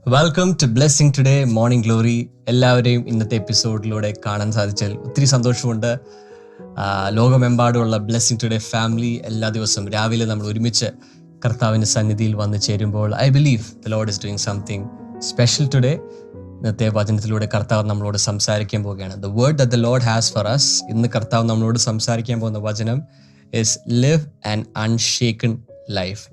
Welcome to blessing today morning glory. എല്ലാവരെയും ഇന്നത്തെ എപ്പിസോഡിലൂടെ കാണാൻ സാധിച്ചാൽ ഒത്തിരി സന്തോഷമുണ്ട്. ലോകമെമ്പാടുമുള്ള ബ്ലെസ്സിങ് ടുഡേ ഫാമിലി എല്ലാ ദിവസവും രാവിലെ നമ്മൾ ഒരുമിച്ച് കർത്താവിൻ്റെ സന്നിധിയിൽ വന്ന് ചേരുമ്പോൾ I believe the Lord is doing something special today. ഇന്നത്തെ വചനത്തിലൂടെ കർത്താവ് നമ്മളോട് സംസാരിക്കാൻ പോവുകയാണ്. The word that the Lord has for us. ഇന്ന് കർത്താവ് നമ്മളോട് സംസാരിക്കാൻ പോകുന്ന വചനം is live an unshaken life.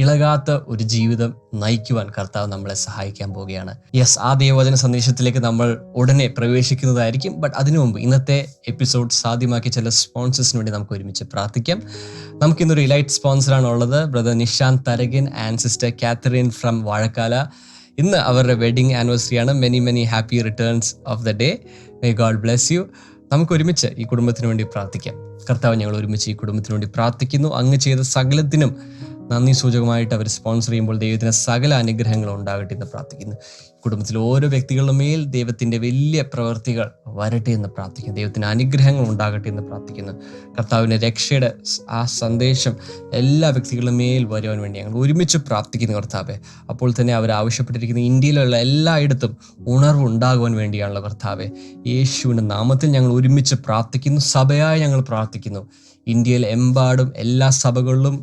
ഇളകാത്ത ഒരു ജീവിതം നയിക്കുവാൻ കർത്താവ് നമ്മളെ സഹായിക്കാൻ പോവുകയാണ്. യെസ്, ആ ദൈവവചന സന്ദേശത്തിലേക്ക് നമ്മൾ ഉടനെ പ്രവേശിക്കുന്നതായിരിക്കും. ബട്ട് അതിനു മുമ്പ് ഇന്നത്തെ എപ്പിസോഡ് സാധ്യമാക്കിയ ചില സ്പോൺസേഴ്സിന് വേണ്ടി നമുക്ക് ഒരുമിച്ച് പ്രാർത്ഥിക്കാം. നമുക്കിന്നൊരു ഇലൈറ്റ് സ്പോൺസറാണ് ഉള്ളത്. Brother Nishanth Tharakan and sister Catherine from Vazhakkala. ഇന്ന് അവരുടെ വെഡിങ് ആനിവേഴ്സറിയാണ്. Many happy returns of the day. May God bless you. നമുക്ക് ഒരുമിച്ച് ഈ കുടുംബത്തിന് വേണ്ടി പ്രാർത്ഥിക്കാം. കർത്താവ്, ഞങ്ങൾ ഒരുമിച്ച് ഈ കുടുംബത്തിന് വേണ്ടി പ്രാർത്ഥിക്കുന്നു. അങ്ങ് ചെയ്ത സകലത്തിനും നന്ദി സൂചകമായിട്ട് അവർ സ്പോൺസർ ചെയ്യുമ്പോൾ ദൈവത്തിന് സകല അനുഗ്രഹങ്ങളും ഉണ്ടാകട്ടെ എന്ന് പ്രാർത്ഥിക്കുന്നു. കുടുംബത്തിലെ ഓരോ വ്യക്തികളുടെ മേൽ ദൈവത്തിൻ്റെ വലിയ പ്രവൃത്തികൾ വരട്ടെ എന്ന് പ്രാർത്ഥിക്കുന്നു. ദൈവത്തിന് അനുഗ്രഹങ്ങൾ ഉണ്ടാകട്ടെ എന്ന് പ്രാർത്ഥിക്കുന്നു. കർത്താവിൻ്റെ രക്ഷയുടെ ആ സന്ദേശം എല്ലാ വ്യക്തികളുടെ മേൽ വരുവാൻ വേണ്ടി ഞങ്ങൾ ഒരുമിച്ച് പ്രാർത്ഥിക്കുന്നു കർത്താവെ. അപ്പോൾ തന്നെ അവർ ആവശ്യപ്പെട്ടിരിക്കുന്ന ഇന്ത്യയിലുള്ള എല്ലായിടത്തും ഉണർവ് ഉണ്ടാകുവാൻ വേണ്ടിയാണല്ലോ കർത്താവെ. യേശുവിൻ്റെ നാമത്തിൽ ഞങ്ങൾ ഒരുമിച്ച് പ്രാർത്ഥിക്കുന്നു. സഭയായി ഞങ്ങൾ പ്രാർത്ഥിക്കുന്നു. ഇന്ത്യയിൽ എമ്പാടും എല്ലാ സഭകളിലും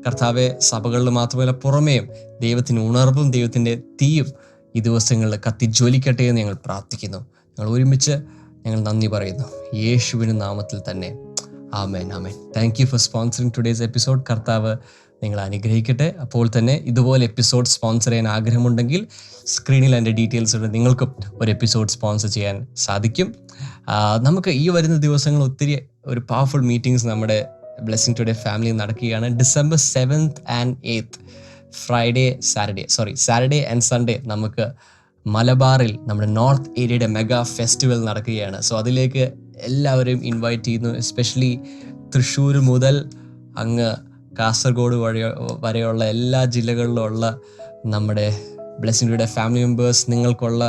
കർത്താവെ, സഭകളിൽ മാത്രമല്ല പുറമേയും ദൈവത്തിന് ഉണർവും ദൈവത്തിൻ്റെ തീയും ഈ ദിവസങ്ങളിൽ കത്തിജ്വലിക്കട്ടെ എന്ന് ഞങ്ങൾ പ്രാർത്ഥിക്കുന്നു. ഞങ്ങൾ ഒരുമിച്ച് ഞങ്ങൾ നന്ദി പറയുന്നു യേശുവിൻ്റെ നാമത്തിൽ തന്നെ. ആമേൻ, ആമേൻ. Thank you for sponsoring today's episode. കർത്താവ് നിങ്ങൾ അനുഗ്രഹിക്കട്ടെ. അപ്പോൾ തന്നെ ഇതുപോലെ എപ്പിസോഡ് സ്പോൺസർ ചെയ്യാൻ ആഗ്രഹമുണ്ടെങ്കിൽ സ്ക്രീനിൽ എൻ്റെ ഡീറ്റെയിൽസ് ഉണ്ട്. നിങ്ങൾക്കും ഒരു എപ്പിസോഡ് സ്പോൺസർ ചെയ്യാൻ സാധിക്കും. നമുക്ക് ഈ വരുന്ന ദിവസങ്ങൾ ഒത്തിരി ഒരു പവർഫുൾ മീറ്റിംഗ്സ് നമ്മുടെ ബ്ലെസ്സിങ് ടുഡേ ഫാമിലി നടക്കുകയാണ്. December 7th and 8th Saturday and Sunday നമുക്ക് മലബാറിൽ നമ്മുടെ നോർത്ത് ഏരിയയുടെ മെഗാ ഫെസ്റ്റിവൽ നടക്കുകയാണ്. സോ അതിലേക്ക് എല്ലാവരെയും ഇൻവൈറ്റ് ചെയ്യുന്നു. എസ്പെഷ്യലി തൃശ്ശൂർ മുതൽ അങ്ങ് കാസർഗോഡ് വരെയുള്ള എല്ലാ ജില്ലകളിലുള്ള നമ്മുടെ ബ്ലെസ്സിങ് ടുഡേ ഫാമിലി മെമ്പേഴ്സ് നിങ്ങൾക്കുള്ള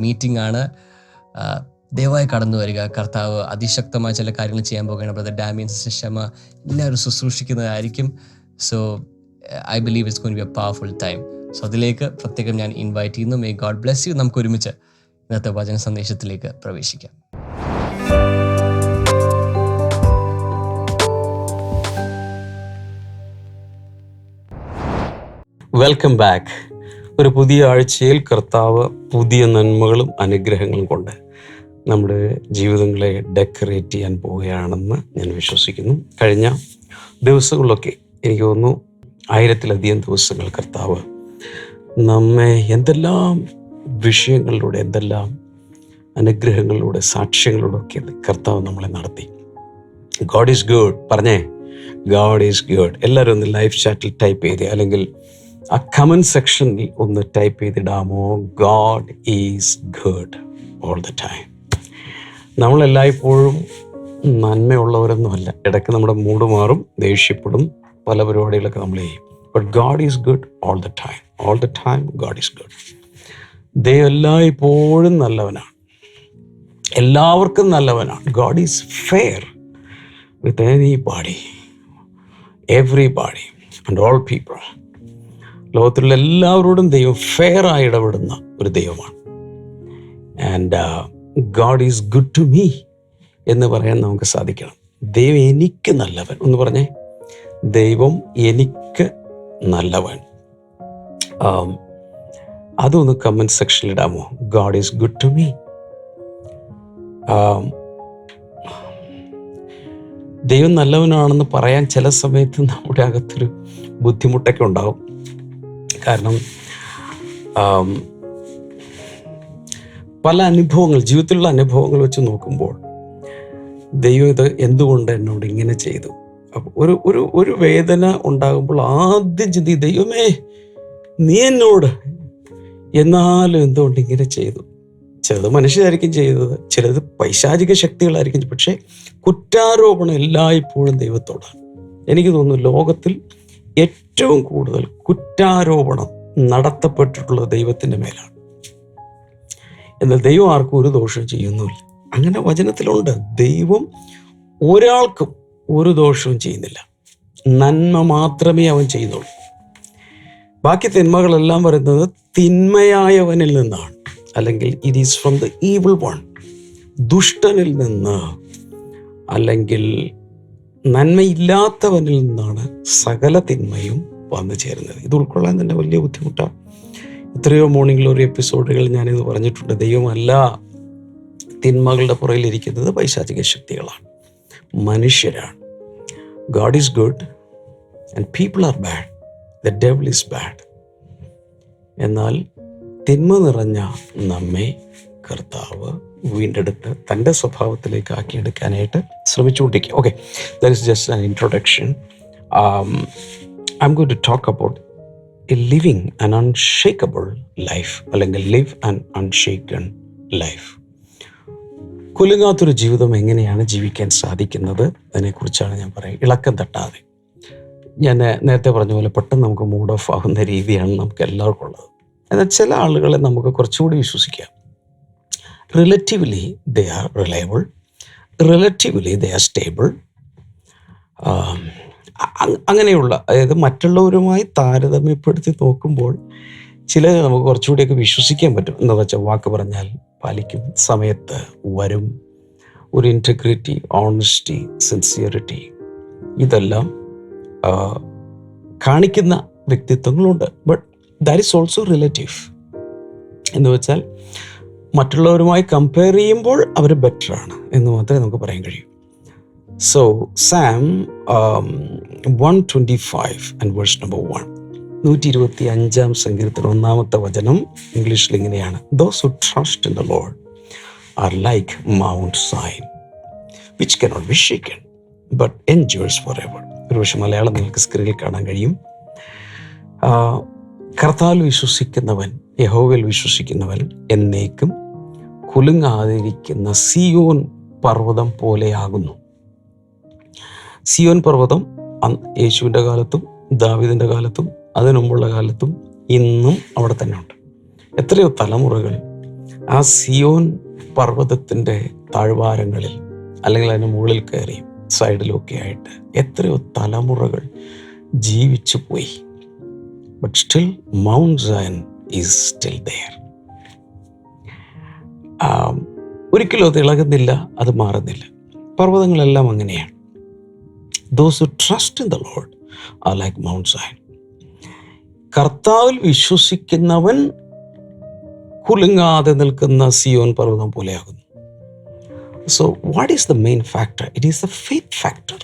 മീറ്റിംഗ് ആണ്. ദയവായി കടന്നു വരിക. കർത്താവ് അതിശക്തമായ ചില കാര്യങ്ങൾ ചെയ്യാൻ പോകുകയാണ്. ബ്രദർ ഡാമിയൻ, സിസ്റ്റർ ഷമ എല്ലാവരും ശുശ്രൂഷിക്കുന്നതായിരിക്കും. So I believe it's going to be a powerful time. So അതിലേക്ക് പ്രത്യേകം ഞാൻ ഇൻവൈറ്റ് ചെയ്യുന്നു. May God bless you. നമുക്ക് ഒരുമിച്ച് ഇന്നത്തെ വചന സന്ദേശത്തിലേക്ക് പ്രവേശിക്കാം. Welcome back. ഒരു പുതിയ ആഴ്ചയിൽ കർത്താവ് പുതിയ നന്മകളും അനുഗ്രഹങ്ങളും കൊണ്ട് നമ്മുടെ ജീവിതങ്ങളെ ഡെക്കറേറ്റ് ചെയ്യാൻ പോവുകയാണെന്ന് ഞാൻ വിശ്വസിക്കുന്നു. കഴിഞ്ഞ ദിവസങ്ങളിലൊക്കെ എനിക്ക് തോന്നുന്നു 1000-ലധികം ദിവസങ്ങൾ കർത്താവ് നമ്മെ എന്തെല്ലാം വിഷയങ്ങളിലൂടെ, എന്തെല്ലാം അനുഗ്രഹങ്ങളിലൂടെ, സാക്ഷ്യങ്ങളിലൂടെ ഒക്കെ കർത്താവ് നമ്മളെ നടത്തി. God is good. പറഞ്ഞേ, ഗോഡ് ഈസ് ഗുഡ്. എല്ലാവരും ഒന്ന് ലൈവ് ചാറ്റിൽ ടൈപ്പ് ചെയ്ത്, അല്ലെങ്കിൽ ആ കമൻറ്റ് സെക്ഷനിൽ ഒന്ന് ടൈപ്പ് ചെയ്തിടാമോ? God is good all the time. നമ്മളെല്ലായ്പ്പോഴും നന്മയുള്ളവരൊന്നുമല്ല. ഇടയ്ക്ക് നമ്മുടെ മൂഡ് മാറും, ദേഷ്യപ്പെടും, പല പരിപാടികളൊക്കെ നമ്മൾ ചെയ്യും. But God is good all the time. All the time God is good. ദൈവം എല്ലായ്പ്പോഴും നല്ലവനാണ്, എല്ലാവർക്കും നല്ലവനാണ്. God is fair with anybody, everybody and all people. ലോകത്തിലുള്ള എല്ലാവരോടും ദൈവം ഫെയറായി ഇടപെടുന്ന ഒരു ദൈവമാണ്. And God is good to me എന്ന് പറയാൻ നമുക്ക് സാധിക്കണം. ദൈവം എനിക്ക് നല്ലവൻ എന്ന് പറഞ്ഞേ. ദൈവം എനിക്ക് നല്ലവൻ. അതൊന്ന് കമൻറ്റ് സെക്ഷനിൽ ഇടാമോ? God is good to me. ദൈവം നല്ലവനാണെന്ന് പറയാൻ ചില സമയത്ത് നമ്മുടെ അകത്തൊരു ബുദ്ധിമുട്ടൊക്കെ ഉണ്ടാകും. കാരണം പല അനുഭവങ്ങൾ, ജീവിതത്തിലുള്ള അനുഭവങ്ങൾ വെച്ച് നോക്കുമ്പോൾ ദൈവം ഇത് എന്തുകൊണ്ട് എന്നോട് ഇങ്ങനെ ചെയ്തു? ഒരു വേദന ഉണ്ടാകുമ്പോൾ ആദ്യം ചിന്തി, ദൈവമേ നീ എന്നോട്, എന്നാലും എന്തുകൊണ്ട് ഇങ്ങനെ ചെയ്തു? ചിലത് മനുഷ്യരായിരിക്കും ചെയ്തത്, ചിലത് പൈശാചിക ശക്തികളായിരിക്കും. പക്ഷേ കുറ്റാരോപണം എല്ലായ്പ്പോഴും ദൈവത്തോടാണ്. എനിക്ക് തോന്നുന്നു ലോകത്തിൽ ഏറ്റവും കൂടുതൽ കുറ്റാരോപണം നടത്തപ്പെട്ടിട്ടുള്ളത് ദൈവത്തിൻ്റെ മേലാണ്. എന്നാൽ ദൈവം ആർക്കും ഒരു ദോഷം ചെയ്യുന്നില്ല. അങ്ങനെ വചനത്തിലുണ്ട്. ദൈവം ഒരാൾക്കും ഒരു ദോഷവും ചെയ്യുന്നില്ല, നന്മ മാത്രമേ അവൻ ചെയ്യുന്നുള്ളൂ. ബാക്കി തിന്മകളെല്ലാം വരുന്നത് തിന്മയായവനിൽ നിന്നാണ്, അല്ലെങ്കിൽ it is from the evil one, ദുഷ്ടനിൽ നിന്ന്, അല്ലെങ്കിൽ നന്മയില്ലാത്തവനിൽ നിന്നാണ് സകല തിന്മയും വന്നു ചേരുന്നത്. ഇത് ഉൾക്കൊള്ളാൻ തന്നെ വലിയ ബുദ്ധിമുട്ടാണ്. എത്രയോ മോർണിംഗ് ഗ്ലോറി എപ്പിസോഡുകൾ ഞാനിത് പറഞ്ഞിട്ടുണ്ട്. ദൈവമല്ല തിന്മകളുടെ പുറകിലിരിക്കുന്നത്, പൈശാചിക ശക്തികളാണ്, മനുഷ്യരാണ്. God is good and people are bad, the devil is bad. എന്നാൽ തിന്മ നിറഞ്ഞ നമ്മെ കർത്താവ് വീണ്ടെടുത്ത് തൻ്റെ സ്വഭാവത്തിലേക്ക് ആക്കിയെടുക്കാനായിട്ട് ശ്രമിച്ചുകൊണ്ടിരിക്കുക. Okay, that is just an introduction. I am going to talk about living an unshakable life, അല്ലെങ്കിൽ ലിവ് ആൻ അൺഷേക്കൺ ലൈഫ്. കുലുങ്ങാത്തൊരു ജീവിതം എങ്ങനെയാണ് ജീവിക്കാൻ സാധിക്കുന്നത് അതിനെക്കുറിച്ചാണ് ഞാൻ പറയുക. ഇളക്കം തട്ടാതെ. ഞാൻ നേരത്തെ പറഞ്ഞ പോലെ പെട്ടെന്ന് നമുക്ക് മൂഡ് ഓഫ് ആകുന്ന രീതിയാണ് നമുക്ക് എല്ലാവർക്കും ഉള്ളത്. എന്നാൽ ചില ആളുകളെ നമുക്ക് കുറച്ചുകൂടി വിശ്വസിക്കാം. Relatively they are reliable, relatively they are stable. അങ്ങനെയുള്ള, അതായത് മറ്റുള്ളവരുമായി താരതമ്യപ്പെടുത്തി നോക്കുമ്പോൾ ചിലത് നമുക്ക് കുറച്ചുകൂടിയൊക്കെ വിശ്വസിക്കാൻ പറ്റും. എന്താ വെച്ചാൽ വാക്ക് പറഞ്ഞാൽ പാലിക്കും, സമയത്ത് വരും, ഒരു ഇൻറ്റഗ്രിറ്റി, ഓണസ്റ്റി, സിൻസിയറിറ്റി, ഇതെല്ലാം കാണിക്കുന്ന വ്യക്തിത്വങ്ങളുണ്ട്. But that is also relative. എന്ന് വെച്ചാൽ മറ്റുള്ളവരുമായി കമ്പയർ ചെയ്യുമ്പോൾ അവർ ബെറ്ററാണ് എന്ന് മാത്രമേ നമുക്ക് പറയാൻ കഴിയൂ. So Psalm 125 and verse number 1, 125 സങ്കീർത്തനം 1-ാമത്തെ വചനം ഇംഗ്ലീഷിൽ ഇങ്ങനെയാണ്: Those who trust in the Lord are like Mount Zion, which cannot be shaken, but endures forever. ഒരുപക്ഷെ മലയാളം നിങ്ങൾക്ക് സ്ക്രീനിൽ കാണാൻ കഴിയും. കർത്താവിൽ വിശ്വസിക്കുന്നവൻ, യഹോവയിൽ വിശ്വസിക്കുന്നവൻ എന്നേക്കും കുലുങ്ങാതിരിക്കുന്ന സിയോൻ പർവ്വതം പോലെയാകുന്നു. സിയോൻ പർവ്വതം യേശുവിൻ്റെ കാലത്തും ദാവീദിൻ്റെ കാലത്തും അതിനു മുമ്പുള്ള കാലത്തും ഇന്നും അവിടെ തന്നെ ഉണ്ട്. എത്രയോ തലമുറകൾ ആ സിയോൻ പർവ്വതത്തിൻ്റെ താഴ്വാരങ്ങളിൽ, അല്ലെങ്കിൽ അതിന് മുകളിൽ കയറിയും സൈഡിലൊക്കെ ആയിട്ട് എത്രയോ തലമുറകൾ ജീവിച്ചു പോയി. But still Mount Zion is still there. ഒരിക്കലും അത് ഇളകുന്നില്ല, അത് മാറുന്നില്ല. പർവ്വതങ്ങളെല്ലാം അങ്ങനെയാണ്. Those who trust in the Lord are like Mount Zion. കർത്താവിൽ വിശ്വസിക്കുന്നവൻ കുലുങ്ങാതെ നിൽക്കുന്ന സിയോൻ പർവ്വതം പോലെയാകുന്നു. So what is the main factor? It is the faith factor.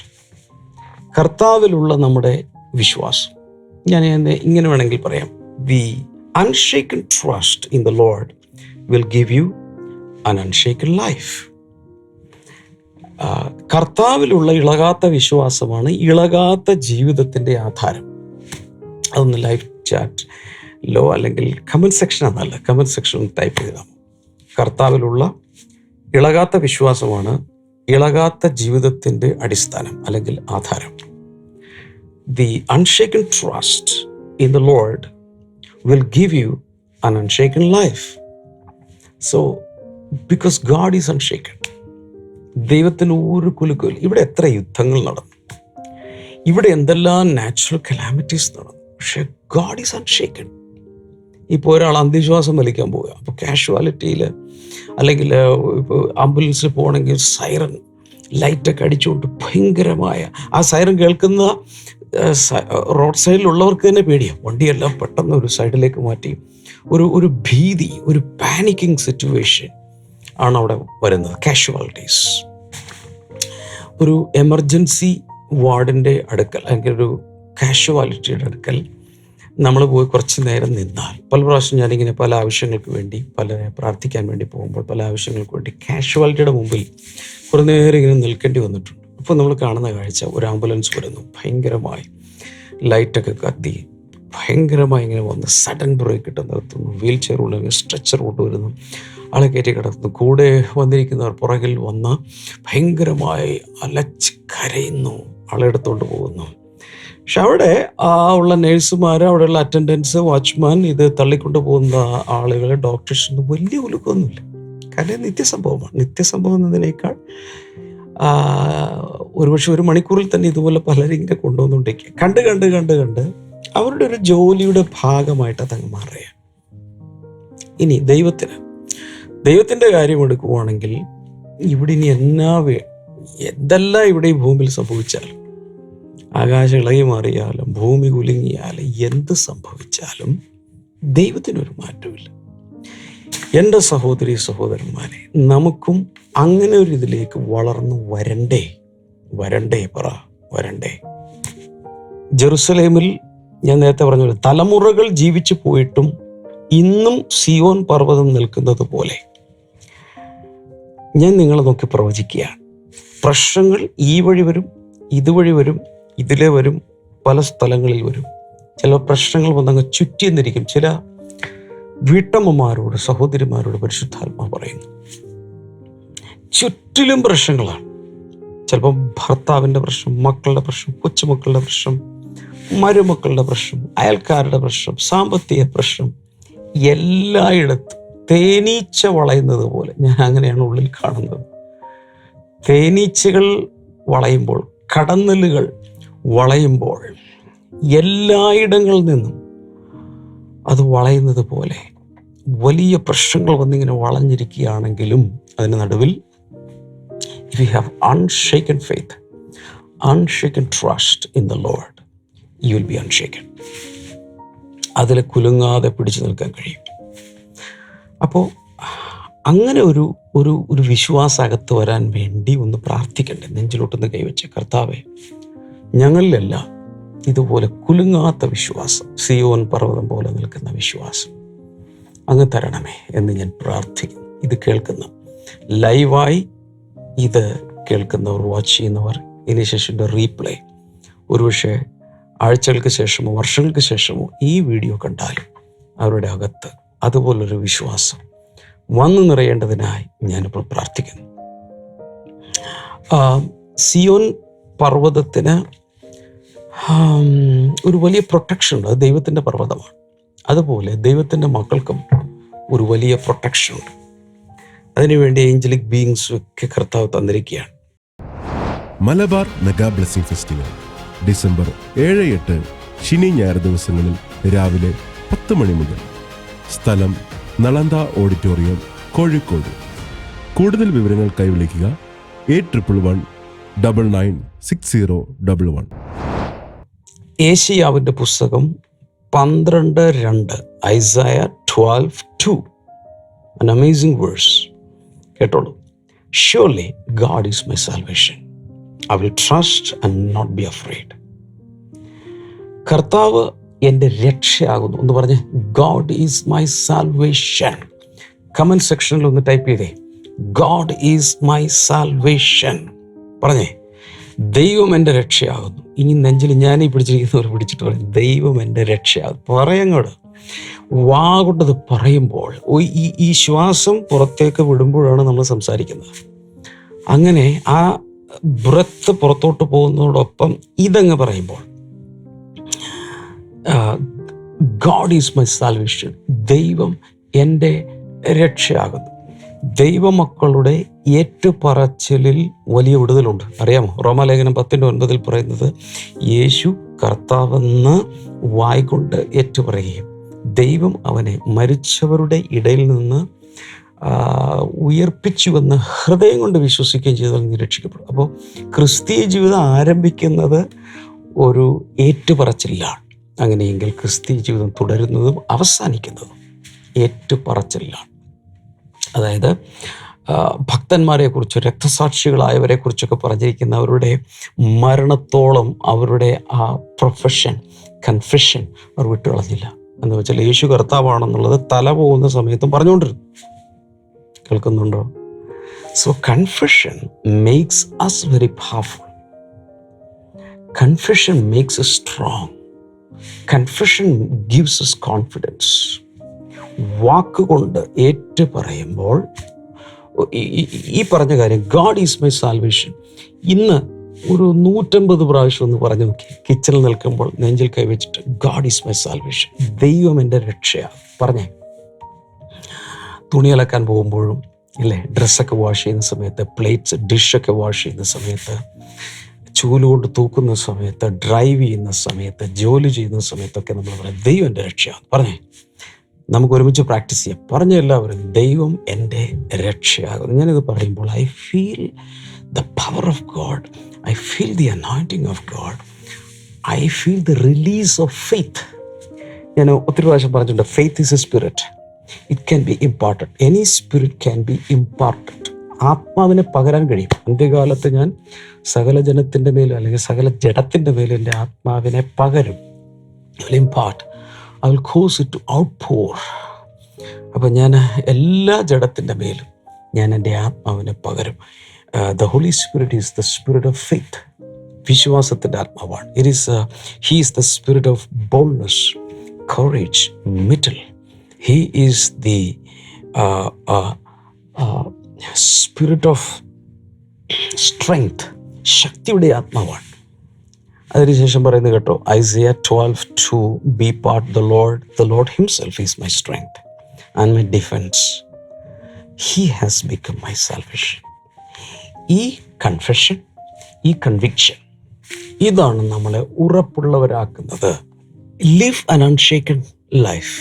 കർത്താവിലുള്ള നമ്മുടെ വിശ്വാസം. ഞാൻ ഇങ്ങനെ വേണമെങ്കിൽ പറയാം: the unshaken trust in the Lord will give you an unshaken life. കർത്താവിലുള്ള ഇളകാത്ത വിശ്വാസമാണ് ഇളകാത്ത ജീവിതത്തിൻ്റെ ആധാരം. അതൊന്ന് ലൈവ് ചാറ്റിലോ അല്ലെങ്കിൽ കമൻറ്റ് സെക്ഷൻ എന്നല്ല, കമൻറ്റ് സെക്ഷൻ ടൈപ്പ് ചെയ്താൽ കർത്താവിലുള്ള ഇളകാത്ത വിശ്വാസമാണ് ഇളകാത്ത ജീവിതത്തിൻ്റെ അടിസ്ഥാനം അല്ലെങ്കിൽ ആധാരം. The unshaken trust in the Lord will give you an unshaken life. So because God is unshaken. ദൈവത്തിന് ഒരു കുലുക്കമില്ല. ഇവിടെ എത്ര യുദ്ധങ്ങൾ നടന്നു, ഇവിടെ എന്തെല്ലാം നാച്ചുറൽ കലാമിറ്റീസ് നടന്നു, പക്ഷെ ഗോഡ് ഈസ് അൺഷേക്കൺ. ഇപ്പോൾ ഒരാൾ അന്ധവിശ്വാസം വലിക്കാൻ പോവുക, അപ്പോൾ കാഷ്വാലിറ്റിയിൽ അല്ലെങ്കിൽ ഇപ്പോൾ ആംബുലൻസിൽ പോകണമെങ്കിൽ സൈറൻ ലൈറ്റൊക്കെ അടിച്ചുകൊണ്ട് ഭയങ്കരമായ ആ സൈറൻ കേൾക്കുന്ന റോഡ് സൈഡിലുള്ളവർക്ക് തന്നെ പേടിയാണ്. വണ്ടിയെല്ലാം പെട്ടെന്ന് ഒരു സൈഡിലേക്ക് മാറ്റി ഒരു ഭീതി, ഒരു പാനിക്കിങ് സിറ്റുവേഷൻ ആണ് അവിടെ വരുന്നത്. കാഷ്വാലിറ്റീസ്. ഒരു എമർജൻസി വാർഡിൻ്റെ അടുക്കൽ അല്ലെങ്കിൽ ഒരു കാഷ്വാലിറ്റിയുടെ അടുക്കൽ നമ്മൾ പോയി കുറച്ച് നേരം നിന്നാൽ, പല പ്രാവശ്യം ഞാനിങ്ങനെ പല ആവശ്യങ്ങൾക്ക് വേണ്ടി പ്രാർത്ഥിക്കാൻ വേണ്ടി പോകുമ്പോൾ പല ആവശ്യങ്ങൾക്ക് വേണ്ടി കാഷ്വാലിറ്റിയുടെ മുമ്പിൽ കുറേ നേരം ഇങ്ങനെ നിൽക്കേണ്ടി വന്നിട്ടുണ്ട്. അപ്പോൾ നമ്മൾ കാണുന്ന കാഴ്ച, ഒരു ആംബുലൻസ് വരുന്നു, ഭയങ്കരമായി ലൈറ്റൊക്കെ കത്തി ഭയങ്കരമായി ഇങ്ങനെ വന്ന് സഡൻ ബ്രേക്ക് ഇട്ട് നിർത്തുന്നു, വീൽ ചെയർ കൊണ്ടുവരുന്നു, സ്ട്രെച്ചർ കൊണ്ടുവരുന്നു, ആളെ കയറ്റി കിടത്തുന്നു, കൂടെ വന്നിരിക്കുന്നവർ പുറകിൽ വന്ന് ഭയങ്കരമായി അലച്ച് കരയുന്നു, ആളെടുത്തോണ്ട് പോകുന്നു. പക്ഷെ അവിടെ ഉള്ള നേഴ്സുമാർ, അവിടെയുള്ള അറ്റൻഡൻസ്, വാച്ച്മാൻ, ഇത് തള്ളിക്കൊണ്ട് പോകുന്ന ആളുകൾ, ഡോക്ടേഴ്സൊന്നും വലിയ ഉലുക്കൊന്നുമില്ല. കാരണം നിത്യസംഭവമാണ്. നിത്യസംഭവം എന്നതിനേക്കാൾ ഒരുപക്ഷെ ഒരു മണിക്കൂറിൽ തന്നെ ഇതുപോലെ പലരും ഇങ്ങനെ കൊണ്ടുവന്നുകൊണ്ടിരിക്കുക. കണ്ട് അവരുടെ ഒരു ജോലിയുടെ ഭാഗമായിട്ട് അതങ്ങ് മാറുക. ഇനി ദൈവത്തിൻ്റെ കാര്യം എടുക്കുവാണെങ്കിൽ ഇവിടെ ഇനി എന്തെല്ലാം ഇവിടെ ഈ ഭൂമിയിൽ സംഭവിച്ചാലും, ആകാശം ഇളകി മാറിയാലും ഭൂമി കുലുങ്ങിയാലും എന്ത് സംഭവിച്ചാലും ദൈവത്തിനൊരു മാറ്റമില്ല. എൻ്റെ സഹോദരി സഹോദരന്മാരെ, നമുക്കും അങ്ങനെ ഒരു ഇതിലേക്ക് വളർന്നു വരണ്ടേ. ജെറുസലേമിൽ ഞാൻ നേരത്തെ പറഞ്ഞ പോലെ തലമുറകൾ ജീവിച്ചു പോയിട്ടും ഇന്നും സിയോൻ പർവ്വതം നിൽക്കുന്നത് പോലെ ഞാൻ നിങ്ങളെ നോക്കി പ്രവചിക്കുകയാണ്. പ്രശ്നങ്ങൾ ഈ വഴി വരും, ഇതുവഴി വരും, ഇതിലെ വരും, പല സ്ഥലങ്ങളിൽ വരും. ചില പ്രശ്നങ്ങൾ വന്നങ്ങ് ചുറ്റിയെന്നിരിക്കും. ചില വീട്ടമ്മമാരോട്, സഹോദരിമാരോട് പരിശുദ്ധാത്മാവ് പറയുന്നു, ചുറ്റിലും പ്രശ്നങ്ങളാണ്. ചിലപ്പോൾ ഭർത്താവിൻ്റെ പ്രശ്നം, മക്കളുടെ പ്രശ്നം, കൊച്ചുമക്കളുടെ പ്രശ്നം, മരുമക്കളുടെ പ്രശ്നം, അയൽക്കാരുടെ പ്രശ്നം, സാമ്പത്തിക പ്രശ്നം, എല്ലായിടത്തും തേനീച്ച വളയുന്നത് പോലെ ഞാൻ അങ്ങനെയാണ് ഉള്ളിൽ കാണുന്നത്. തേനീച്ചകൾ വളയുമ്പോൾ, കടന്നലുകൾ വളയുമ്പോൾ, എല്ലായിടങ്ങളിൽ നിന്നും അത് വളയുന്നത് പോലെ വലിയ പ്രശ്നങ്ങൾ വന്നിങ്ങനെ വളഞ്ഞിരിക്കുകയാണെങ്കിലും അതിന് നടുവിൽ if you have unshaken faith, unshaken trust in the Lord, you will be unshaken. അതിൽ കുലുങ്ങാതെ പിടിച്ചു നിൽക്കാൻ കഴിയും. അപ്പോൾ അങ്ങനെ ഒരു വിശ്വാസം അകത്ത് വരാൻ വേണ്ടി ഒന്ന് പ്രാർത്ഥിക്കണ്ടേ? നെഞ്ചിലോട്ടൊന്ന് കൈവച്ച്, കർത്താവേ, ഞങ്ങളിലെല്ലാം ഇതുപോലെ കുലുങ്ങാത്ത വിശ്വാസം, സിയോൻ പർവ്വതം പോലെ നിൽക്കുന്ന വിശ്വാസം അങ്ങ് തരണമേ എന്ന് ഞാൻ പ്രാർത്ഥിക്കുന്നു. ഇത് കേൾക്കുന്ന, ലൈവായി ഇത് കേൾക്കുന്നവർ, വാച്ച് ചെയ്യുന്നവർ, ഇതിന് ശേഷം റീപ്ലേ, ഒരുപക്ഷെ ആഴ്ചകൾക്ക് ശേഷമോ വർഷങ്ങൾക്ക് ശേഷമോ ഈ വീഡിയോ കണ്ടാലും അവരുടെ അകത്ത് അതുപോലൊരു വിശ്വാസം വന്നു നിറയേണ്ടതിനായി ഞാനിപ്പോൾ പ്രാർത്ഥിക്കുന്നു. സിയോൻ പർവ്വതത്തിന് ഒരു വലിയ പ്രൊട്ടക്ഷൻ ഉണ്ട്. അത് ദൈവത്തിൻ്റെ പർവ്വതമാണ്. അതുപോലെ ദൈവത്തിൻ്റെ മക്കൾക്കും ഒരു വലിയ പ്രൊട്ടക്ഷൻ ഉണ്ട്. അതിനുവേണ്ടി ഏഞ്ചലിക് ബീയിങ്സും ഒക്കെ കർത്താവ് തന്നിരിക്കുകയാണ്. Malabar mega blessing festival December 7-8 ശനി ഞായർ ദിവസങ്ങളിൽ രാവിലെ 10 മണി മുതൽ. സ്ഥലം നളന്ദ ഓഡിറ്റോറിയം, കോഴിക്കോട്. കൂടുതൽ വിവരങ്ങൾക്കായി വിളിക്കുക 8111996011. ഏശയ്യാവിൻ്റെ പുസ്തകം 12:2, ഐസയ 12:2. An amazing verse. കേട്ടോളൂ. Surely God is my salvation. I will trust and not be afraid. കർത്താവ് എൻ്റെ രക്ഷയാകുന്നു എന്ന് പറഞ്ഞ്, God is my salvation. Comment സെക്ഷനിൽ ഒന്ന് ടൈപ്പ് ചെയ്തേ, God is my salvation. പറഞ്ഞേ, ദൈവം എൻ്റെ രക്ഷയാകുന്നു. ഇനി നെഞ്ചിൽ ഞാനീ പിടിച്ചിരിക്കുന്നവർ പിടിച്ചിട്ട് പറയും, ദൈവം എൻ്റെ രക്ഷയാകുന്നു. പറയങ്ങോട്, വാ കൊണ്ടത് പറയുമ്പോൾ, ഈ ശ്വാസം പുറത്തേക്ക് വിടുമ്പോഴാണ് നമ്മൾ സംസാരിക്കുന്നത്. അങ്ങനെ ആ ബ്രത്ത് പുറത്തോട്ട് പോകുന്നതോടൊപ്പം ഇതങ്ങ് പറയുമ്പോൾ, ഗോഡ് ഈസ് മൈ സാൽവേഷൻ, ദൈവം എൻ്റെ രക്ഷയാകുന്നു. ദൈവമക്കളുടെ ഏറ്റുപറച്ചിലിൽ വലിയ വിടുതലുണ്ട്. അറിയാമോ? റോമാലേഖനം 10:9 പറയുന്നത്, യേശു കർത്താവെന്ന് വായ്കൊണ്ട് ഏറ്റുപറയുകയും ദൈവം അവനെ മരിച്ചവരുടെ ഇടയിൽ നിന്ന് ഉയർപ്പിച്ചുവെന്ന് ഹൃദയം കൊണ്ട് വിശ്വസിക്കുകയും ചെയ്താൽ നീ രക്ഷിക്കപ്പെടും. അപ്പോൾ ക്രിസ്തീയ ജീവിതം ആരംഭിക്കുന്നത് ഒരു ഏറ്റുപറച്ചിലാണ്. അങ്ങനെയെങ്കിൽ ക്രിസ്തീയ ജീവിതം തുടരുന്നതും അവസാനിക്കുന്നതും ഏറ്റുപറച്ചിലാണ്. അതായത് ഭക്തന്മാരെക്കുറിച്ച്, രക്തസാക്ഷികളായവരെക്കുറിച്ചൊക്കെ പറഞ്ഞിരിക്കുന്ന അവരുടെ മരണത്തോളം അവരുടെ ആ പ്രൊഫഷൻ, കൺഫെഷൻ അവർ വിട്ടുകളഞ്ഞില്ല. എന്ന് വെച്ചാൽ യേശു കർത്താവാണെന്നുള്ളത് തല പോകുന്ന സമയത്തും പറഞ്ഞുകൊണ്ടിരുന്നു. കേൾക്കുന്നുണ്ടോ? So confession makes us very powerful. Confession makes us strong. Confession gives us confidence. വാക്കുകൊണ്ട് ഏറ്റു പറയുമ്പോൾ ഈ പറഞ്ഞ കാര്യം, ഗാഡ് ഈസ് മൈ സാൽവേഷൻ, ഇന്ന് ഒരു 150 പ്രാവശ്യം ഒന്ന് പറഞ്ഞു നോക്കി. കിച്ചണിൽ നിൽക്കുമ്പോൾ നെഞ്ചിൽ കൈവച്ചിട്ട്, ഗാഡ് ഈസ് മൈ സാൽവേഷൻ, ദൈവം എൻ്റെ രക്ഷയാണ്. പറഞ്ഞേ. തുണി അലക്കാൻ പോകുമ്പോഴും ഇല്ലേ, ഡ്രസ്സൊക്കെ വാഷ് ചെയ്യുന്ന സമയത്ത്, പ്ലേറ്റ്സ് ഡിഷൊക്കെ വാഷ് ചെയ്യുന്ന സമയത്ത്, ചൂലുകൊണ്ട് തൂക്കുന്ന സമയത്ത്, ഡ്രൈവ് ചെയ്യുന്ന സമയത്ത്, ജോലി ചെയ്യുന്ന സമയത്തൊക്കെ നമ്മൾ പറയും ദൈവം എൻ്റെ രക്ഷയാണ്. പറഞ്ഞേ, നമുക്ക് ഒരുമിച്ച് പ്രാക്ടീസ് ചെയ്യാം. പറഞ്ഞ എല്ലാവരും ദൈവം എൻ്റെ രക്ഷയാകുന്നു. ഞാനിത് പറയുമ്പോൾ I feel the power of God, I feel the anointing of God, I feel the release of faith. ഞാൻ ഒത്തിരി പ്രാവശ്യം പറഞ്ഞിട്ടുണ്ട്, faith is A spirit, it can be imparted. Any spirit can be imparted. ആത്മാവിനെ പകരാൻ കഴിയും. അന്ത്യകാലത്ത് ഞാൻ സകല ജനത്തിൻ്റെ മേലും അല്ലെങ്കിൽ സകല ജഡത്തിൻ്റെ മേലും എൻ്റെ ആത്മാവിനെ പകരും. Impart, I will cause it to outpour. അപ്പം ഞാൻ എല്ലാ ജഡത്തിൻ്റെ മേലും ഞാൻ എൻ്റെ ആത്മാവിനെ പകരും. The Holy Spirit is the spirit of faith. വിശ്വാസത്തിൻ്റെ ആത്മാവാണ്. He is the spirit of boldness, courage, mettle. He is the spirit of strength. ശക്തിയുടെ ആത്മാവാണ്. അതിനുശേഷം പറയുന്നത് കേട്ടോ, Isaiah 12:2, be part the Lord himself is my strength and my defense. He has become my salvation. ഈ confession, ഈ conviction, ഇതാണ് നമ്മളെ ഉറപ്പുള്ളവരാക്കുന്നത്. Live an unshaken life.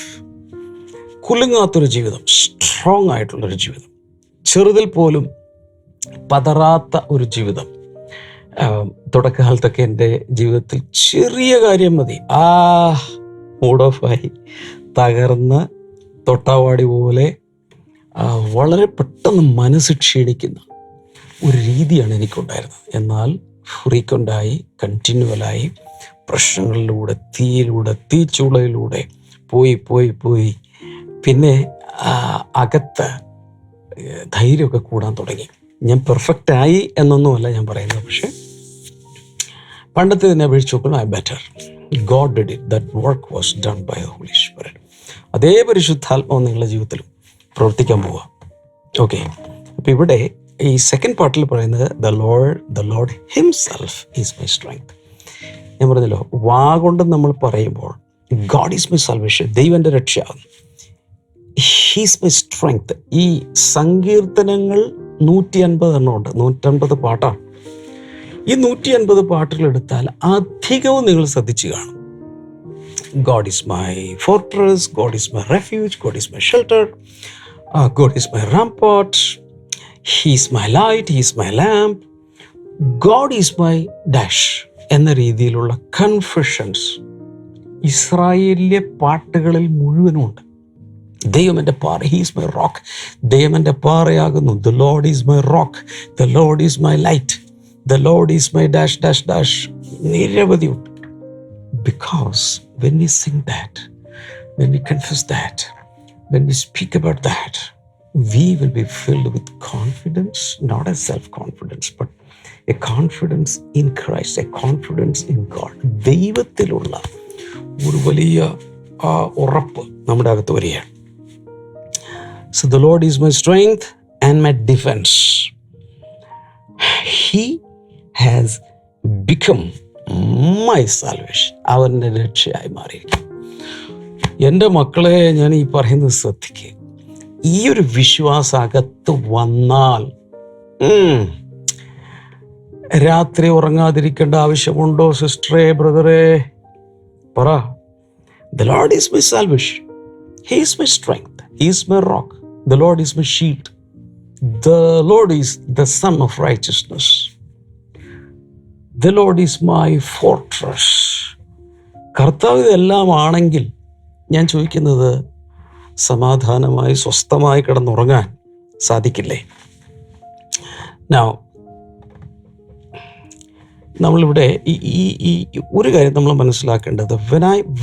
കുലുങ്ങാത്തൊരു ജീവിതം, സ്ട്രോങ് ആയിട്ടുള്ളൊരു ജീവിതം, ചെറുതിൽ പോലും പതറാത്ത ഒരു ജീവിതം. തുടക്കകാലത്തൊക്കെ എൻ്റെ ജീവിതത്തിൽ ചെറിയ കാര്യം മതി, മൂഡ് ഓഫായി തകർന്ന് തൊട്ടാവാടി പോലെ വളരെ പെട്ടെന്ന് മനസ്സ് ക്ഷീണിക്കുന്ന ഒരു രീതിയാണ് എനിക്കുണ്ടായിരുന്നത്. എന്നാൽ ഫ്രീക്വൻ്റായി, കണ്ടിന്യൂവലായി പ്രശ്നങ്ങളിലൂടെ, തീയിലൂടെ, തീച്ചൂളയിലൂടെ പോയി പിന്നെ അകത്ത് ധൈര്യമൊക്കെ കൂടാൻ തുടങ്ങി. ഞാൻ പെർഫെക്റ്റ് ആയി എന്നൊന്നുമല്ല ഞാൻ പറയുന്നത്, പക്ഷേ പണ്ടത്തെ തന്നെ അപേക്ഷിച്ച് നോക്കുമ്പോൾ I better. God did it. That work was done by the Holy Spirit. അതേ പരിശുദ്ധാത്മാവ് നിങ്ങളുടെ ജീവിതത്തിലും പ്രവർത്തിക്കാൻ പോവുക. ഓക്കെ, അപ്പോൾ ഇവിടെ ഈ സെക്കൻഡ് പാർട്ടിൽ പറയുന്നത് the Lord himself is my strength. ഞാൻ പറഞ്ഞല്ലോ, വാ കൊണ്ട് നമ്മൾ പറയുമ്പോൾ ഗോഡ് ഈസ് മൈ സാൽവേഷൻ, ദൈവൻ്റെ രക്ഷയാകുന്നു, ഹീസ് മൈ സ്ട്രെങ്ത്. ഈ സങ്കീർത്തനങ്ങൾ 150 എണ്ണമുണ്ട്, 150 പാട്ടാണ്. ഈ 150 പാട്ടുകൾ എടുത്താൽ അധികവും നിങ്ങൾ ശ്രദ്ധിച്ചു കാണും. God is my fortress, God is my refuge, God is my shelter, God is my rampart, he is my light, he is my lamp, God is my dash എന്ന രീതിയിലുള്ള കൺഫെഷൻസ് ഇസ്രായേലിലെ പാട്ടുകളിൽ മുഴുവനുമുണ്ട്. ദൈവം എൻ്റെ പാറ, ഹീ ഈസ് മൈ റോക്ക്, ദൈവം എൻ്റെ പാറയാകുന്നു. The Lord is my rock, the Lord is my light, the Lord is my dash dash dash. നിരവധിയുണ്ട്. Because when we sing that, when we confuse that, when we speak about that, we will be filled with confidence, not a self-confidence, but a confidence in Christ, a confidence in God. ദൈവത്തിലുള്ള ഒരു വലിയ ഉറപ്പ് നമ്മുടെ അകത്ത് വരികയാണ്. So the Lord is my strength and my defense. He has become my salvation. അവൻ്റെ രക്ഷയായി മാറിയിരിക്കും. എൻ്റെ മക്കളെ, ഞാൻ ഈ പറയുന്നത് ശ്രദ്ധിക്കുക. ഈ ഒരു വിശ്വാസം അകത്ത് വന്നാൽ രാത്രി ഉറങ്ങാതിരിക്കേണ്ട ആവശ്യമുണ്ടോ? സിസ്റ്ററെ, ബ്രദറെ, പറ. The Lord is my salvation. He is my strength. He is my rock. The Lord is my shield. The Lord is the Son of righteousness. The Lord is my fortress. കർത്താവ് ഇതെല്ലാം ആണെങ്കിൽ ഞാൻ ചോദിക്കുന്നത്, സമാധാനമായി സ്വസ്ഥമായി കിടന്നുറങ്ങാൻ സാധിക്കില്ലേ? Now, നമ്മളിവിടെ ഈ ഒരു കാര്യം നമ്മൾ മനസ്സിലാക്കേണ്ടത്,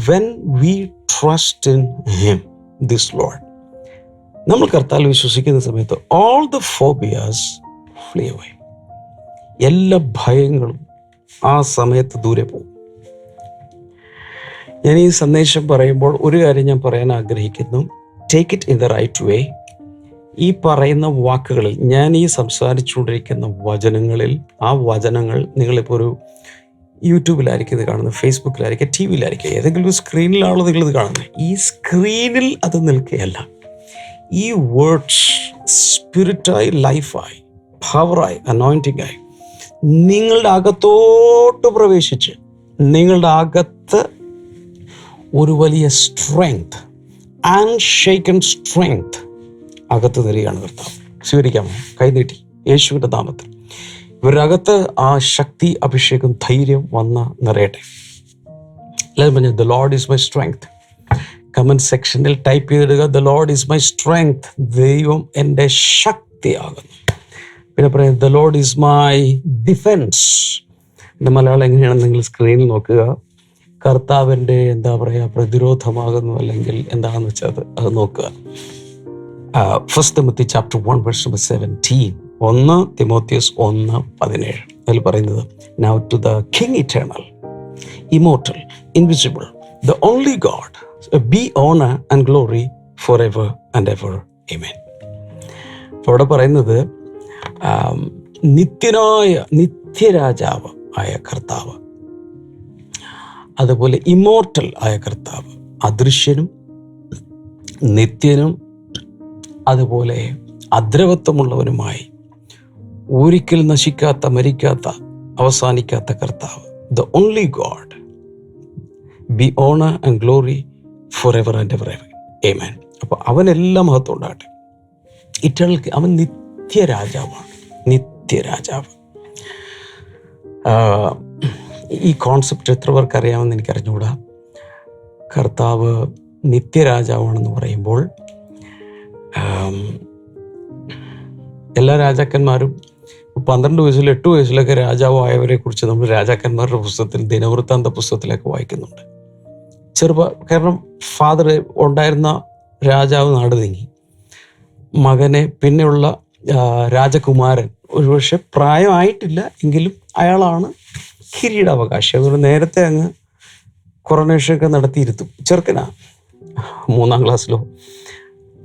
when we trust in him, this Lord, നമ്മൾ കർത്താവിൽ വിശ്വസിക്കുന്ന സമയത്ത് all the phobias flee away. എല്ലാ ഭയങ്ങളും ആ സമയത്ത് ദൂരെ പോകും. ഞാൻ ഈ സന്ദേശം പറയുമ്പോൾ ഒരു കാര്യം ഞാൻ പറയാൻ ആഗ്രഹിക്കുന്നു. Take it in the right way. ഈ പറയുന്ന വാക്കുകളിൽ, ഞാൻ ഈ സംസാരിച്ചുകൊണ്ടിരിക്കുന്ന വചനങ്ങളിൽ, ആ വചനങ്ങൾ നിങ്ങളിപ്പോൾ ഒരു യൂട്യൂബിലായിരിക്കും ഇത് കാണുന്നത്, ഫേസ്ബുക്കിലായിരിക്കും, ടി വിയിലായിരിക്കും, ഏതെങ്കിലും ഒരു സ്ക്രീനിലാണല്ലോ നിങ്ങളിത് കാണുന്നത്. ഈ സ്ക്രീനിൽ അത് നിൽക്കുകയല്ല. ഈ വേർഡ്സ് സ്പിരിറ്റായി, ലൈഫായി, പവറായി, അനോയിൻറ്റിംഗായി നിങ്ങളുടെ അകത്തോട്ട് പ്രവേശിച്ച് നിങ്ങളുടെ അകത്ത് ഒരു വലിയ സ്ട്രെങ്ത്, അൺഷേക്കൺ സ്ട്രെങ്ത് അകത്ത് തരികയാണ് കർത്താവ്. സ്വീകരിക്കാമോ? കൈനീട്ടി യേശുവിൻ്റെ നാമത്തിൽ ഇവരുടെ അകത്ത് ആ ശക്തി, അഭിഷേകം, ധൈര്യം വന്ന് നിറയട്ടെ. എല്ലാവരും പറഞ്ഞു, the Lord is my strength. Comment സെക്ഷനിൽ ടൈപ്പ് ചെയ്തിടുക, the Lord is my strength. ദൈവം എൻ്റെ ശക്തിയാകുന്നു. പിന്നെ പറയാം, the Lord is my defence. എൻ്റെ മലയാളം എങ്ങനെയാണെന്ന് നിങ്ങൾ സ്ക്രീനിൽ നോക്കുക. കർത്താവിൻ്റെ എന്താ പറയുക, പ്രതിരോധമാകുന്നു, അല്ലെങ്കിൽ എന്താണെന്ന് വെച്ചാൽ അത് നോക്കുക. 1 Timothy chapter 1 verse number 17. 1 Timotheus 1:17. അതിൽ പറയുന്നത്, Now to the King eternal, immortal, invisible, the only God, be honor and glory forever and ever. Amen. അപ്പോൾ അവിടെ പറയുന്നത് നിത്യരാജാവ് ആയ കർത്താവ്, അതുപോലെ ഇമ്മോർട്ടൽ ആയ കർത്താവ്, അദൃശ്യനും നിത്യനും അതുപോലെ അദ്രവത്വമുള്ളവനുമായി, ഒരിക്കൽ നശിക്കാത്ത, മരിക്കാത്ത, അവസാനിക്കാത്ത കർത്താവ്, the only God, be honour and glory for ever and ever ever. ആമേൻ. അപ്പോൾ അവനെല്ലാം മഹത്വം ഉണ്ടാകട്ടെ. ഇറ്റേണൽ, അവൻ നിത്യരാജാവാണ്, നിത്യരാജാവ്. ഈ കോൺസെപ്റ്റ് എത്ര പേർക്ക് അറിയാമെന്ന് എനിക്കറിഞ്ഞുകൂടാ. കർത്താവ് നിത്യരാജാവാണെന്ന് പറയുമ്പോൾ എല്ലാ രാജാക്കന്മാരും 12 വയസ്സിൽ 8 വയസ്സിലൊക്കെ രാജാവായവരെ കുറിച്ച് നമ്മൾ രാജാക്കന്മാരുടെ പുസ്തകത്തിൽ, ദിനവൃത്താന്ത പുസ്തകത്തിലൊക്കെ വായിക്കുന്നുണ്ട്. കാരണം ഫാദർ ഉണ്ടായിരുന്ന രാജാവ് നാട് നീങ്ങി, മകനെ പിന്നെയുള്ള രാജകുമാരൻ ഒരുപക്ഷെ പ്രായമായിട്ടില്ല എങ്കിലും അയാളാണ് കിരീടാവകാശി. അതുകൊണ്ട് നേരത്തെ അങ്ങ് കൊറോണേഷനൊക്കെ നടത്തിയിരുത്തും. ചെറുക്കനാ 3ാം ക്ലാസ്സിലോ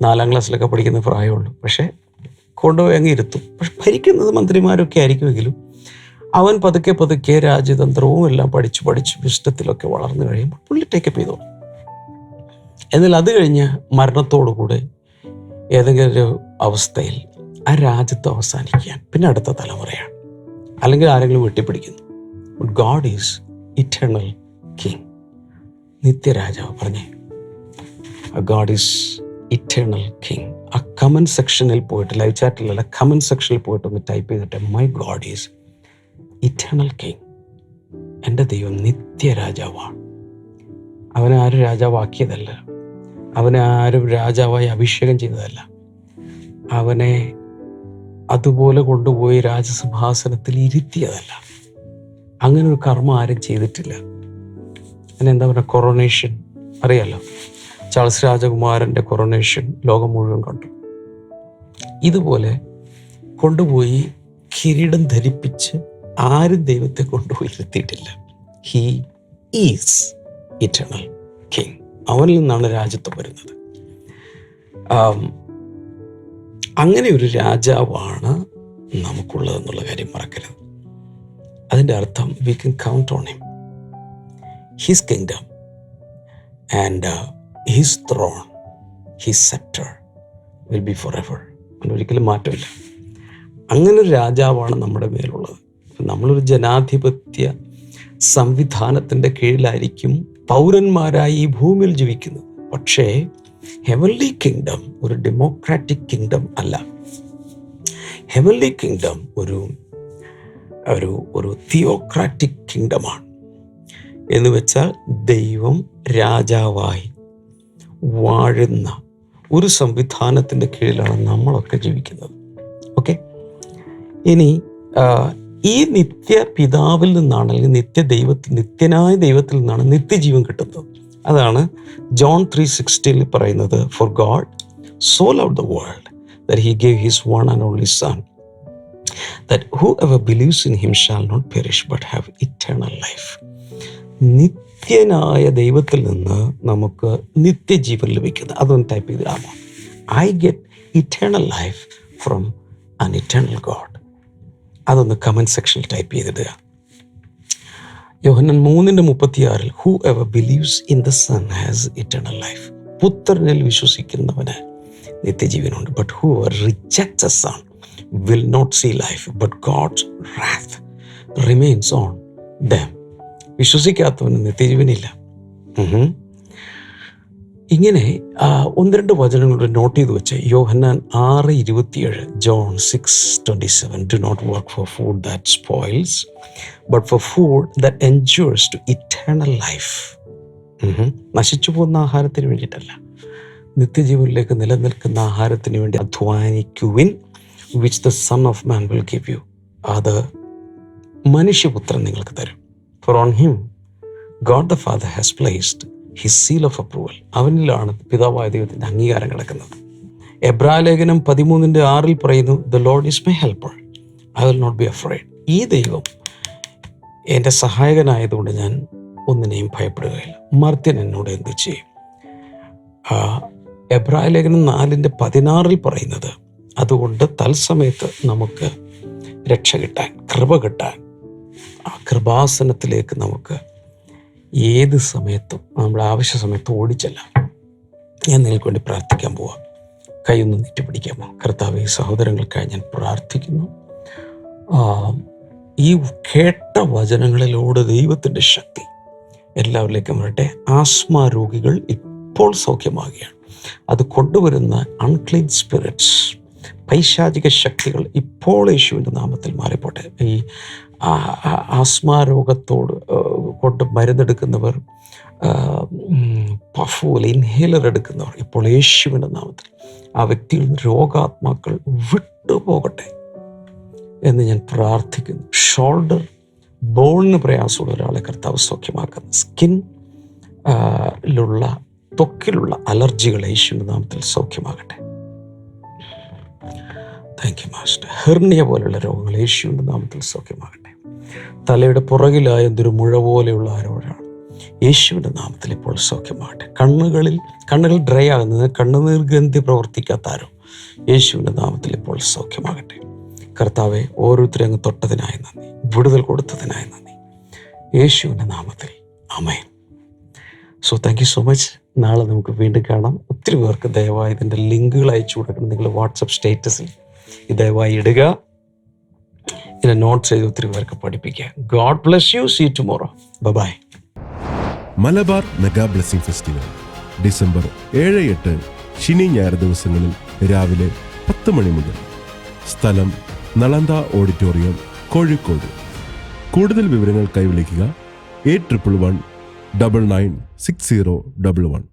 4ാം ക്ലാസ്സിലൊക്കെ പഠിക്കുന്ന പ്രായമുള്ളൂ. പക്ഷേ കൊണ്ടുപോയി അങ്ങ് ഇരുത്തും. പക്ഷെ ഭരിക്കുന്നത് മന്ത്രിമാരൊക്കെ ആയിരിക്കുമെങ്കിലും അവൻ പതുക്കെ പതുക്കെ രാജ്യതന്ത്രവും എല്ലാം പഠിച്ച് വിഷ്ടത്തിലൊക്കെ വളർന്നു കഴിയുമ്പോൾ പുള്ളി ടേക്കപ്പ് ചെയ്തോളും. എന്നാൽ അത് കഴിഞ്ഞ് മരണത്തോടുകൂടെ ഏതെങ്കിലും ഒരു അവസ്ഥയിൽ ആ രാജ്യത്ത് അവസാനിക്കാൻ പിന്നെ അടുത്ത തലമുറയാണ്, അല്ലെങ്കിൽ ആരെങ്കിലും വെട്ടിപ്പിടിക്കുന്നു. ഗോഡ് ഈസ് ഇറ്റേണൽ കിങ്, നിത്യരാജാവ്. പറഞ്ഞേ, ഗോഡ് ഈസ് ഇറ്റേണൽ കിങ്. ആ കമൻറ്റ് സെക്ഷനിൽ പോയിട്ട്, ലൈവ് ചാറ്റിലല്ല, കമൻറ്റ് സെക്ഷനിൽ പോയിട്ട് ഒന്ന് ടൈപ്പ് ചെയ്തിട്ട്, my God is eternal king. എൻ്റെ ദൈവം നിത്യരാജാവാണ്. അവനെ ആരും രാജാവാക്കിയതല്ല, അവനെ ആരും രാജാവായി അഭിഷേകം ചെയ്തതല്ല, അവനെ അതുപോലെ കൊണ്ടുപോയി രാജസിംഹാസനത്തിൽ ഇരുത്തിയതല്ല. അങ്ങനെ ഒരു കർമ്മം ആരും ചെയ്തിട്ടില്ല. അതിനെന്താ പറയുക, കൊറോണേഷൻ അറിയാലോ, ചാൾസ് രാജകുമാരൻ്റെ കൊറോണേഷൻ ലോകം മുഴുവൻ കണ്ടു. ഇതുപോലെ കൊണ്ടുപോയി കിരീടം ധരിപ്പിച്ച് ആരും ദൈവത്തെ കൊണ്ടുപോയി ഇരുത്തിയിട്ടില്ല. He is eternal king. അവനിൽ നിന്നാണ് രാജ്യത്വം വരുന്നത്. അങ്ങനെ ഒരു രാജാവാണ് നമുക്കുള്ളതെന്നുള്ള കാര്യം മറക്കരുത്. അതിൻ്റെ അർത്ഥം we can count on him, his kingdom and his throne, his sceptre will be for ever. ഒരിക്കലും മാറ്റമില്ല. അങ്ങനൊരു രാജാവാണ് നമ്മുടെ മേലുള്ളത്. നമ്മളൊരു ജനാധിപത്യ സംവിധാനത്തിൻ്റെ കീഴിലായിരിക്കും പൗരന്മാരായി ഈ ഭൂമിയിൽ ജീവിക്കുന്നത്. പക്ഷേ ഹെവൻലി കിങ്ഡം ഒരു ഡെമോക്രാറ്റിക് കിങ്ഡം അല്ല. ഹെവൻലി കിങ്ഡം ഒരു തിയോക്രാറ്റിക് കിങ്ഡമാണ്. എന്ന് വെച്ചാൽ ദൈവം രാജാവായി വാഴുന്ന ഒരു സംവിധാനത്തിൻ്റെ കീഴിലാണ് നമ്മളൊക്കെ ജീവിക്കുന്നത്. ഓക്കെ, ഇനി ഈ നിത്യ പിതാവിൽ നിന്നാണ്, അല്ലെങ്കിൽ നിത്യനായ ദൈവത്തിൽ നിന്നാണ് നിത്യജീവൻ കിട്ടുന്നത്. അതാണ് ജോൺ 3:16 പറയുന്നത്, for God so loved the world that he gave his one and only sun that whoever believes in him shall not perish but have eternal life. നിത്യനായ ദൈവത്തിൽ നിന്ന് നമുക്ക് നിത്യജീവൻ ലഭിക്കുന്നത്. അതൊന്ന് ടൈപ്പ് ചെയ്തിടാമോ? I get eternal life from an eternal God. അതൊന്ന് comment സെക്ഷനിൽ ടൈപ്പ് ചെയ്തിടുക. Yohannan 3:36 whoever believes in the son has eternal life. പുത്രനിൽ വിശ്വസിക്കുന്നവന് നിത്യജീവനുണ്ട്. but whoever rejects the son will not see life but God's wrath. Remains on them. വിശ്വസിക്കാത്തവന് നിത്യജീവനില്ല. ഇങ്ങനെ 1-2 വചനങ്ങളുടെ not ചെയ്ത് വെച്ച് യോഹന്നാൻ 6:27, John 6:27, do not work for food that spoils, but for food that endures to eternal life. നശിച്ചു പോകുന്ന ആഹാരത്തിന് വേണ്ടിയിട്ടല്ല, നിത്യജീവനിലേക്ക് നിലനിൽക്കുന്ന ആഹാരത്തിന് വേണ്ടി അധ്വാനിക്കുവിൻ, which the Son of Man will give you. അത് മനുഷ്യപുത്രൻ നിങ്ങൾക്ക് തരും. For on him God the Father has placed his seal of approval. അവനിലാണ് പിതാവായ ദൈവത്തിൻ്റെ അംഗീകാരം കിടക്കുന്നത്. എബ്രായലേഖനം 13:6 പറയുന്നു, the Lord is my helper, I will not be afraid. ഈ ദൈവം എൻ്റെ സഹായകനായതുകൊണ്ട് ഞാൻ ഒന്നിനെയും ഭയപ്പെടുകയില്ല. മർത്യൻ എന്നോട് എന്ത് ചെയ്യും? എബ്രായലേഖനം 4:16 പറയുന്നത്, അതുകൊണ്ട് തത്സമയത്ത് നമുക്ക് രക്ഷ കിട്ടാൻ, കൃപ കിട്ടാൻ, ആ കൃപാസനത്തിലേക്ക് നമുക്ക് ഏത് സമയത്തും നമ്മുടെ ആവശ്യ സമയത്ത് ഓടിച്ചെല്ലാം. ഞാൻ നിങ്ങൾക്ക് വേണ്ടി പ്രാർത്ഥിക്കാൻ പോവാം. കൈയൊന്ന് നീട്ടിപ്പിടിക്കാമോ? കർത്താവേ, സഹോദരങ്ങൾക്കായി ഞാൻ പ്രാർത്ഥിക്കുന്നു. ഈ കേട്ട വചനങ്ങളിലൂടെ ദൈവത്തിൻ്റെ ശക്തി എല്ലാവരിലേക്കും വരട്ടെ. ആസ്മ രോഗികൾ ഇപ്പോൾ സൗഖ്യമാകുകയാണ്. അത് കൊണ്ടുവരുന്ന അൺക്ലീൻ സ്പിരിറ്റ്സ്, പൈശാചിക ശക്തികൾ ഇപ്പോൾ യേശുവിൻ്റെ നാമത്തിൽ മാറിപ്പോട്ടെ. ഈ ആസ്മ രോഗത്തോട് കൊണ്ട് മരുന്നെടുക്കുന്നവർ, പഫുപോലെ ഇൻഹേലർ എടുക്കുന്നവർ, ഇപ്പോൾ യേശുവിൻ്റെ നാമത്തിൽ ആ വ്യക്തിയിൽ നിന്ന് രോഗാത്മാക്കൾ വിട്ടുപോകട്ടെ എന്ന് ഞാൻ പ്രാർത്ഥിക്കുന്നു. ഷോൾഡർ ബോണിന് പ്രയാസമുള്ള ഒരാളെ കർത്താവ് സൗഖ്യമാക്കുന്നു. സ്കിന്നിലുള്ള ത്വക്കിലുള്ള അലർജികൾ യേശുവിൻ്റെ നാമത്തിൽ സൗഖ്യമാകട്ടെ. Thank you master. ഹെർണിയ പോലെയുള്ള രോഗങ്ങൾ യേശുവിൻ്റെ നാമത്തിൽ സൗഖ്യമാകട്ടെ. തലയുടെ പുറകിലായ എന്തൊരു മുഴ പോലെയുള്ള ആരോടാണ് യേശുവിൻ്റെ നാമത്തിൽ ഇപ്പോൾ സൗഖ്യമാകട്ടെ. കണ്ണുകൾ ഡ്രൈ ആകുന്നത്, കണ്ണുനീർ ഗ്രന്ഥി പ്രവർത്തിക്കാത്ത ആരോ യേശുവിൻ്റെ നാമത്തിൽ ഇപ്പോൾ സൗഖ്യമാകട്ടെ. കർത്താവെ, ഓരോരുത്തരും അങ്ങ് തൊട്ടതിനായി നന്ദി, വിടുതൽ കൊടുത്തതിനായി നന്ദി, യേശുവിൻ്റെ നാമത്തിൽ ആമേൻ. So thank you so much. നാളെ നമുക്ക് വീണ്ടും കാണാം. ഒത്തിരി പേർക്ക് ദയവായി ഇതിൻ്റെ ലിങ്കുകൾ അയച്ചു കൊടുക്കണം. നിങ്ങൾ വാട്സപ്പ് സ്റ്റേറ്റസിൽ ദയവായി ഇടുക. ഇതിനെ നോട്ട് ചെയ്ത് ഒത്തിരി പേർക്ക് പഠിപ്പിക്കുക. God bless you. See you tomorrow. Bye. Malabar mega blessing festival December 7-8 ശനി ഞായർ ദിവസങ്ങളിൽ രാവിലെ 10 മണി മുതൽ. സ്ഥലം നളന്ദ ഓഡിറ്റോറിയം, കോഴിക്കോട്. കൂടുതൽ വിവരങ്ങൾക്കായി വിളിക്കുക 8111 996011.